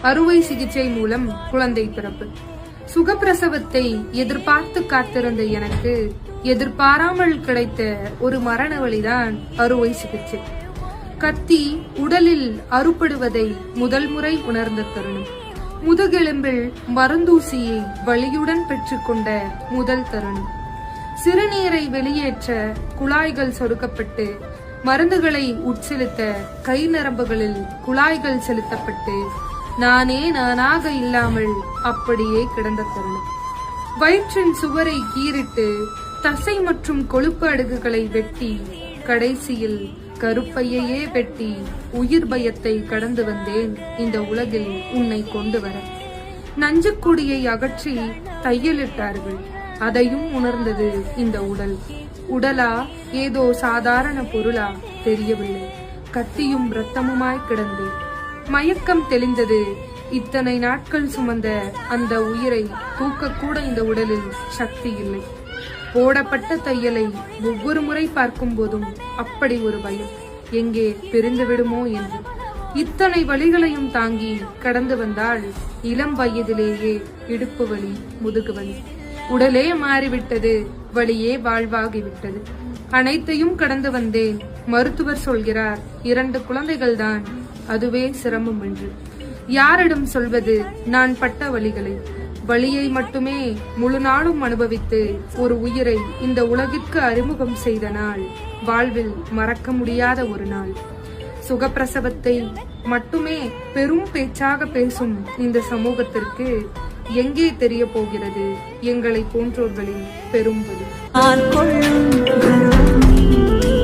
அறுவை சிகிச்சை மூலம் குழந்தை பிறப்பு. சுகப்பிரசவத்தை எதிர்பார்த்து காத்திருந்த எனக்கு எதிர்பாராமல் கிடைத்த ஒரு மரண வழிதான் அறுவை சிகிச்சை. கத்தி உடலில் அறுபடுவதை முதல் முறை உணர்ந்த தருணம். முதுகெலும்பில் மருந்தூசியை வலியுடன் பெற்றுக்கொண்ட முதல் தருணம். சிறுநீரை வெளியேற்ற குழாய்கள் சொருக்கப்பட்டு மருந்துகளை உட்செலுத்த கை நரம்புகளில் குழாய்கள் செலுத்தப்பட்டு நானே நானாக இல்லாமல் அப்படியே கிடந்த தருணம். வயிற்றின் சுவரை கீறிட்டு தசை மற்றும் கொழுப்பு அடுக்குகளை வெட்டி கடைசியில் கருப்பையையே வெட்டி உயிர் பயத்தை கடந்து வந்தேன் இந்த உலகில் உன்னை கொண்டு வர. நஞ்சுக்கொடியை அகற்றி தையலிட்டார்கள். அதையும் உணர்ந்தது இந்த உடல். உடலா ஏதோ சாதாரண பொருளா தெரியவில்லை. கத்தியும் இரத்தமுமாய் கிடந்து மயக்கம் தெளிந்தது. இத்தனை நாட்கள் சுமந்த அந்த உயிரை தூக்கக்கூட இந்த உடலில் சக்தி இல்லை. போடப்பட்ட தையலை ஒவ்வொரு முறை பார்க்கும் போதும் அப்படி ஒரு பயம், எங்கே பிரிந்து விடுமோ என்று. இத்தனை வலிகளையும் தாங்கி கடந்து வந்தால் இளம் வயதிலேயே இடுப்பு வலி, முதுகு வலி. உடலே மாறிவிட்டது, வலியே வாழ்வாகிவிட்டது. அனைத்தையும் கடந்து வந்தேன். மருத்துவர் சொல்கிறார் 2 குழந்தைகள் தான், அதுவே சிரமம் என்று. யாரிடம் சொல்வது நான் பட்ட வலிகளை? வலியை மட்டுமே முழு நாளும் அனுபவித்து ஒரு உயிரை இந்த உலகிற்கு அறிமுகம் செய்த நாள் வாழ்வில் மறக்க முடியாத ஒரு நாள். சுகப்பிரசவத்தை மட்டுமே பெரும் பேச்சாக பேசும் இந்த சமூகத்திற்கு எங்கே தெரிய போகிறது எங்களை போன்றோர்களின் பெரும் வலி?